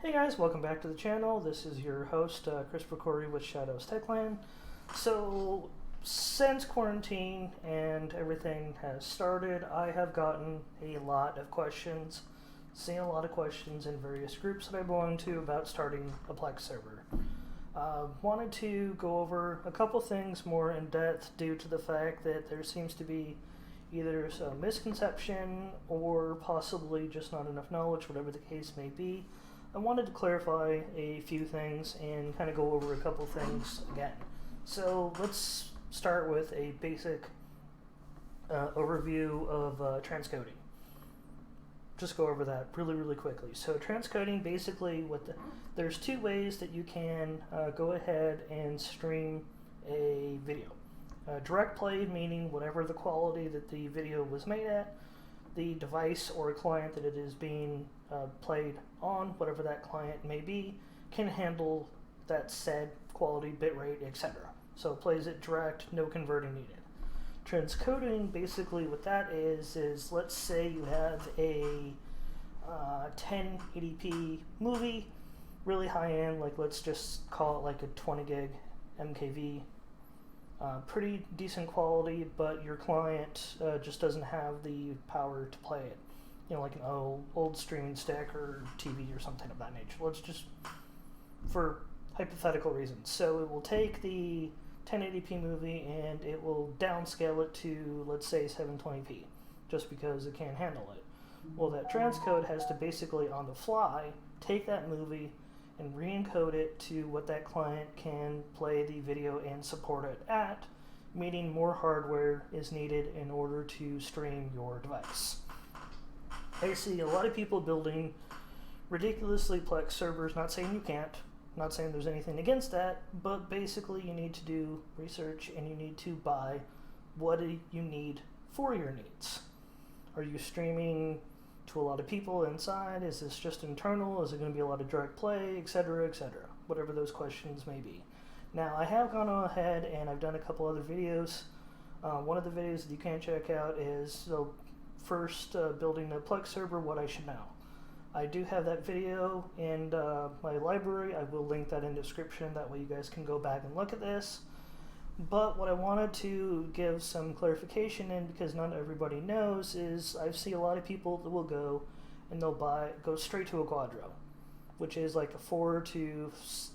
Hey guys, welcome back to the channel. This is your host, Christopher Corey with Shadows Techland. So, since quarantine and everything has started, I have gotten a lot of questions, seen a lot of questions in various groups that I belong to about starting a plex server. Wanted to go over a couple things more in depth due to the fact that there seems to be either a misconception or possibly just not enough knowledge, whatever the case may be. I wanted to clarify a few things and kind of go over a couple things again. So let's start with a basic overview of transcoding. Just go over that really quickly. So transcoding, basically, there's two ways that you can go ahead and stream a video. Direct play, meaning whatever the quality that the video was made at, the device or client that it is being played on, whatever that client may be, can handle that said quality, bitrate, etc. So it plays it direct, no converting needed. Transcoding, basically what that is let's say you have a 1080p movie, really high end, like let's just call it like a 20 gig MKV. Pretty decent quality, but your client just doesn't have the power to play it. You know, like an old streaming stick or TV or something of that nature. Let's just, for hypothetical reasons. So it will take the 1080p movie and it will downscale it to, let's say, 720p, just because it can't handle it. Well, that transcode has to basically, on the fly, take that movie and re-encode it to what that client can play the video and support it at, meaning more hardware is needed in order to stream your device. I see a lot of people building ridiculously plex servers, not saying you can't, not saying there's anything against that, but basically you need to do research and you need to buy what you need for your needs. Are you streaming to a lot of people inside? Is this just internal? Is it going to be a lot of direct play, etc., etc.? Whatever those questions may be. Now, I have gone ahead and I've done a couple other videos. One of the videos that you can check out is first building a plex server, what I should know. I do have that video in my library. I will link that in the description. That way you guys can go back and look at this. But what I wanted to give some clarification in, because not everybody knows, is I've seen a lot of people that will go and they'll go straight to a Quadro, which is like a $400 to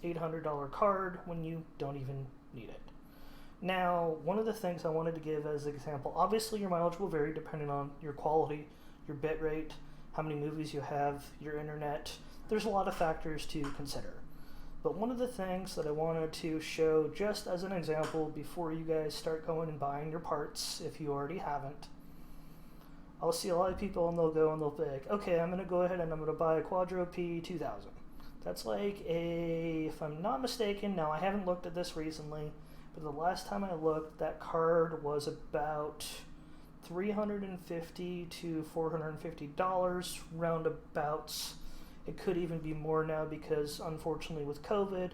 $800 card when you don't even need it. Now, one of the things I wanted to give as an example, obviously your mileage will vary depending on your quality, your bit rate, how many movies you have, your internet. There's a lot of factors to consider. But one of the things that I wanted to show just as an example before you guys start going and buying your parts, if you already haven't, I'll see a lot of people and they'll go and they'll be like, okay, I'm going to go ahead and I'm going to buy a Quadro P2000. That's like if I'm not mistaken, now I haven't looked at this recently, but the last time I looked, that card was about $350 to $450 roundabouts. It could even be more now because, unfortunately, with COVID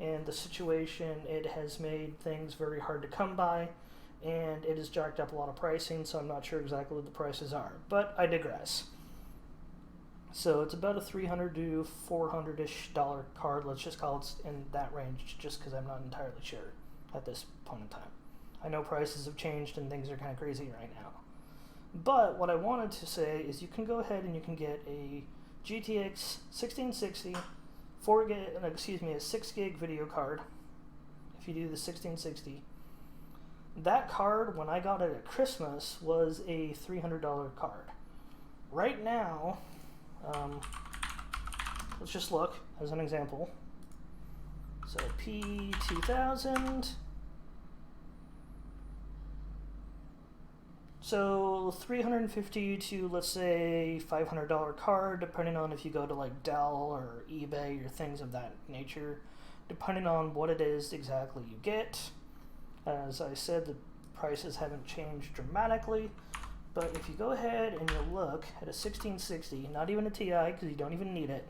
and the situation, it has made things very hard to come by, and it has jacked up a lot of pricing, so I'm not sure exactly what the prices are. But I digress. So it's about a $300 to $400-ish card. Let's just call it in that range, just because I'm not entirely sure at this point in time. I know prices have changed and things are kind of crazy right now. But what I wanted to say is you can go ahead and you can get a GTX 1660, a 6 gig video card, if you do the 1660. That card, when I got it at Christmas, was a $300 card. Right now, let's just look as an example. So P2000. So $350 to, let's say, $500 card, depending on if you go to like Dell or eBay or things of that nature, depending on what it is exactly you get. As I said, the prices haven't changed dramatically, but if you go ahead and you look at a 1660, not even a Ti because you don't even need it,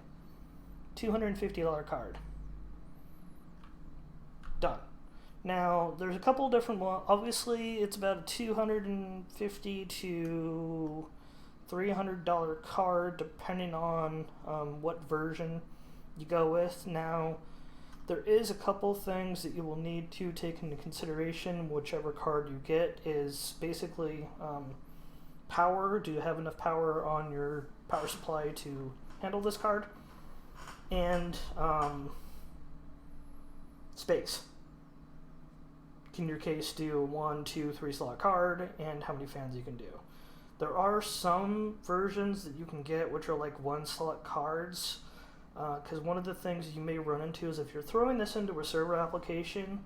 $250 card. Done. Now, there's a couple different ones. Obviously, it's about a $250 to $300 card, depending on what version you go with. Now, there is a couple things that you will need to take into consideration. Whichever card you get is basically power. Do you have enough power on your power supply to handle this card? And space. Can your case do a 1, 2, 3 slot card, and how many fans you can do? There are some versions that you can get which are like 1 slot cards, because one of the things you may run into is if you're throwing this into a server application,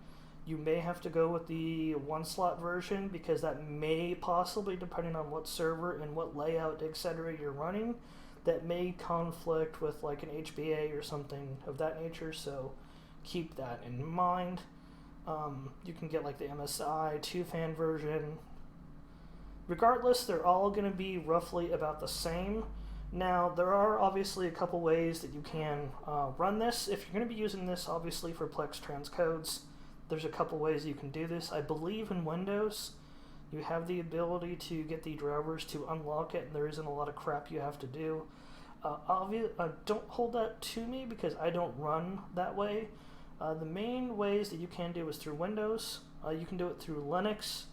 you may have to go with the 1 slot version, because that may possibly, depending on what server and what layout, etc. you're running, that may conflict with like an HBA or something of that nature, so keep that in mind. You can get like the MSI 2-fan version. Regardless, they're all going to be roughly about the same. Now, there are obviously a couple ways that you can run this. If you're going to be using this, obviously, for plex transcodes, there's a couple ways you can do this. I believe in Windows, you have the ability to get the drivers to unlock it, and there isn't a lot of crap you have to do. Don't hold that to me, because I don't run that way. The main ways that you can do is through Windows. You can do it through Linux.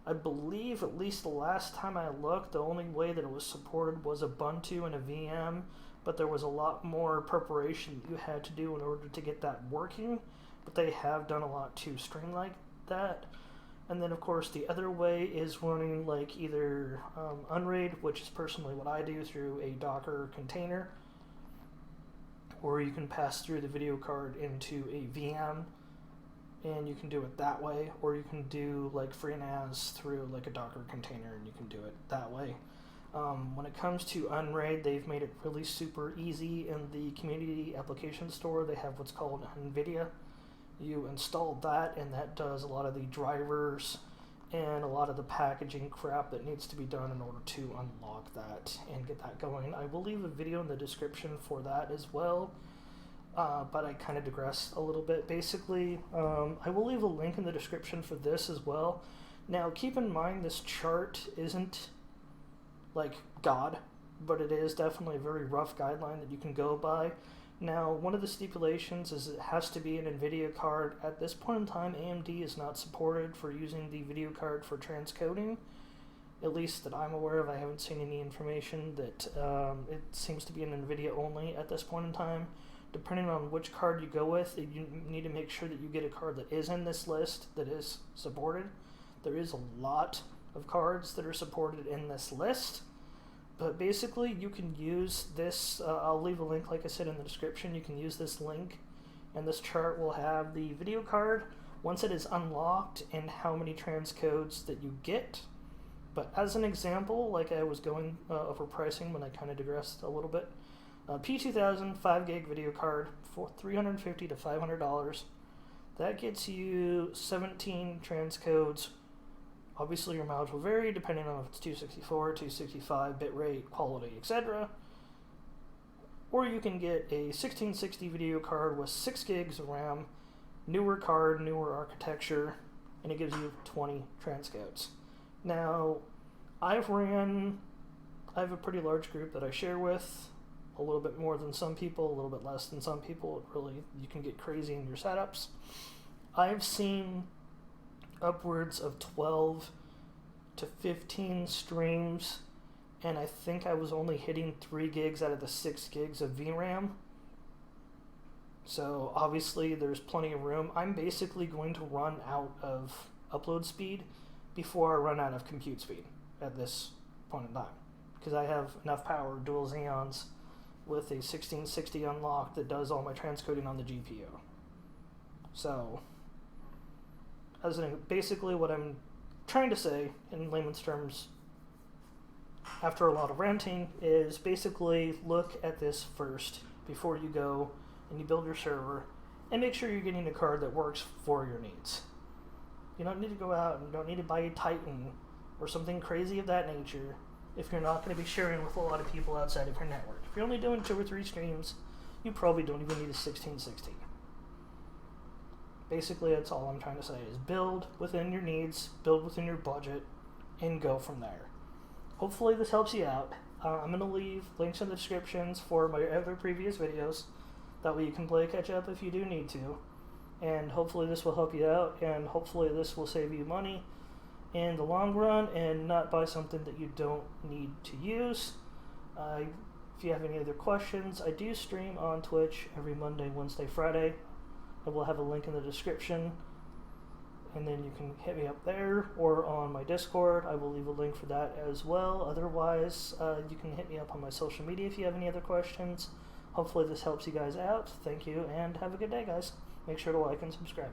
I believe, at least the last time I looked, the only way that it was supported was Ubuntu and a VM, but there was a lot more preparation you had to do in order to get that working, but they have done a lot to streamline that. And then, of course, the other way is running like either Unraid, which is personally what I do, through a Docker container, or you can pass through the video card into a VM, and you can do it that way, or you can do like FreeNAS through like a Docker container, and you can do it that way. When it comes to Unraid, they've made it really super easy. In the community application store, they have what's called NVIDIA. You install that, and that does a lot of the drivers and a lot of the packaging crap that needs to be done in order to unlock that and get that going. I will leave a video in the description for that as well, but I kind of digressed a little bit. Basically, I will leave a link in the description for this as well. Now, keep in mind, this chart isn't like God, but it is definitely a very rough guideline that you can go by. Now, one of the stipulations is it has to be an NVIDIA card. At this point in time, AMD is not supported for using the video card for transcoding, at least that I'm aware of. I haven't seen any information that it seems to be an NVIDIA only at this point in time. Depending on which card you go with, you need to make sure that you get a card that is in this list that is supported. There is a lot of cards that are supported in this list. But basically, you can use this, I'll leave a link, like I said, in the description. You can use this link, and this chart will have the video card, once it is unlocked, and how many transcodes that you get. But as an example, like I was going over pricing when I kind of digressed a little bit, P2000 5 gig video card for $350 to $500. That gets you 17 transcodes. Obviously, your mileage will vary depending on if it's 264, 265, bitrate, quality, etc. Or you can get a 1660 video card with 6 gigs of RAM, newer card, newer architecture, and it gives you 20 transcodes. Now, I have a pretty large group that I share with, a little bit more than some people, a little bit less than some people. You can get crazy in your setups. I've seen upwards of 12 to 15 streams, and I think I was only hitting 3 gigs out of the 6 gigs of VRAM. So obviously there's plenty of room. I'm basically going to run out of upload speed before I run out of compute speed at this point in time, because I have enough power, dual Xeons, with a 1660 unlocked that does all my transcoding on the GPU. So basically what I'm trying to say in layman's terms, after a lot of ranting, is basically look at this first before you go and you build your server, and make sure you're getting a card that works for your needs. You don't need to go out and you don't need to buy a Titan or something crazy of that nature if you're not going to be sharing with a lot of people outside of your network. If you're only doing 2 or 3 streams, you probably don't even need a 1660. Basically, that's all I'm trying to say, is build within your needs, build within your budget, and go from there. Hopefully this helps you out. I'm going to leave links in the descriptions for my other previous videos. That way you can play catch up if you do need to. And hopefully this will help you out, and hopefully this will save you money in the long run and not buy something that you don't need to use. If you have any other questions, I do stream on Twitch every Monday, Wednesday, Friday. I will have a link in the description, and then you can hit me up there or on my Discord. I will leave a link for that as well. Otherwise, you can hit me up on my social media if you have any other questions. Hopefully this helps you guys out. Thank you, and have a good day, guys. Make sure to like and subscribe.